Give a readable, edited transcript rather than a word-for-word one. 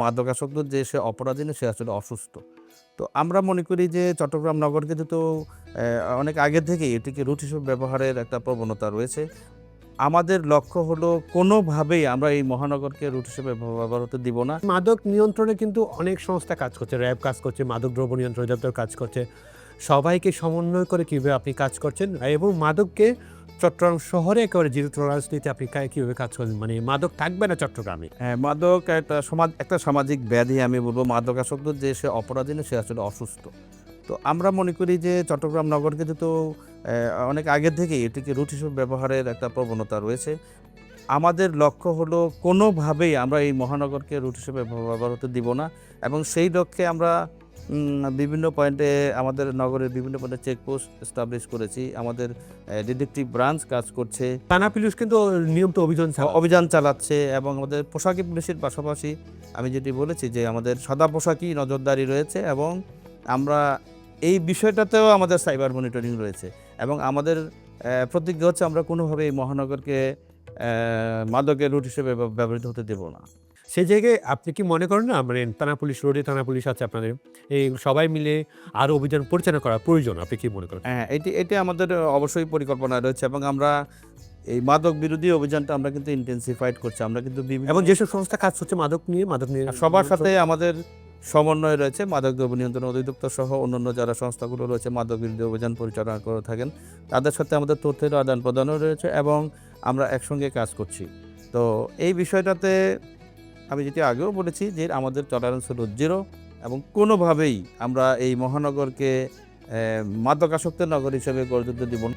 মাদকাসক্ত যে সে অপরাধী না, সে আসলে অসুস্থ। তো আমরা মনে করি যে চট্টগ্রাম নগর কিন্তু অনেক আগে থেকেই এটিকে রুট হিসেবে ব্যবহারের একটা প্রবণতা রয়েছে। আমাদের লক্ষ্য হলো কোনোভাবেই আমরা এই মহানগরকে রুট হিসেবে ব্যবহার হতে দিব না। মাদক নিয়ন্ত্রণে কিন্তু অনেক সংস্থা কাজ করছে, র্যাব কাজ করছে, মাদক দ্রব্য নিয়ন্ত্রণ অধিদপ্তর কাজ করছে। সবাইকে সমন্বয় করে কীভাবে আপনি কাজ করছেন এবং মাদককে চট্টগ্রাম শহরে একেবারে জিরো টলারেন্স নিতে আপনি কীভাবে কাজ করছেন, মানে মাদক থাকবে না চট্টগ্রামে? হ্যাঁ, মাদক একটা সামাজিক ব্যাধি আমি বলব। মাদকাসক্ত যে সে অপরাধী না, সে আসলে অসুস্থ। তো আমরা মনে করি যে চট্টগ্রাম নগর কিন্তু অনেক আগে থেকেই এটিকে রুট হিসেবে ব্যবহারের একটা প্রবণতা রয়েছে। আমাদের লক্ষ্য হলো কোনোভাবেই আমরা এই মহানগরকে রুট হিসেবে ব্যবহার হতে দিব না এবং সেই লক্ষ্যে আমরা বিভিন্ন পয়েন্টে আমাদের নগরের বিভিন্ন পয়েন্টে চেকপোস্ট এস্টাবলিশ করেছি। আমাদের ডিটেকটিভ ব্রাঞ্চ কাজ করছে, থানা পুলিশ কিন্তু নিয়মিত অভিযান চালাচ্ছে এবং আমাদের পোশাকি পুলিশের পাশাপাশি আমি যেটি বলেছি যে আমাদের সাদা পোশাকি নজরদারি রয়েছে এবং আমরা এই বিষয়টাতেও আমাদের সাইবার মনিটরিং রয়েছে এবং আমাদের প্রতিজ্ঞা হচ্ছে আমরা কোনোভাবে এই মহানগরকে মাদকের রুট হিসেবে ব্যবহৃত হতে দেব না। সেই জায়গায় আপনি কি মনে করেন না, মানে থানা পুলিশ, রোডে থানা পুলিশ আছে আপনাদের, এই সবাই মিলে আরও অভিযান পরিচালনা করা প্রয়োজন? আপনি কি মনে করেন? হ্যাঁ, এটি আমাদের অবশ্যই পরিকল্পনায় রয়েছে এবং আমরা এই মাদক বিরোধী অভিযানটা আমরা কিন্তু ইন্টেন্সিফাইড করছি। আমরা কিন্তু এবং যেসব সংস্থা কাজ করছে মাদক নিয়ে সবার সাথে আমাদের সমন্বয় রয়েছে। মাদক দ্রব্য নিয়ন্ত্রণ অধিদপ্তর সহ অন্যান্য যারা সংস্থাগুলো রয়েছে মাদক বিরোধী অভিযান পরিচালনা করে থাকেন, তাদের সাথে আমাদের তথ্যের আদান প্রদানও রয়েছে এবং আমরা একসঙ্গে কাজ করছি। তো এই বিষয়টাতে আমি যেটি আগেও বলেছি যে আমাদের টলারেন্স হলো 0 এবং কোনোভাবেই আমরা এই মহানগরকে মাদকাসক্ত নগর হিসেবে গড়ে তুলতে দিব না।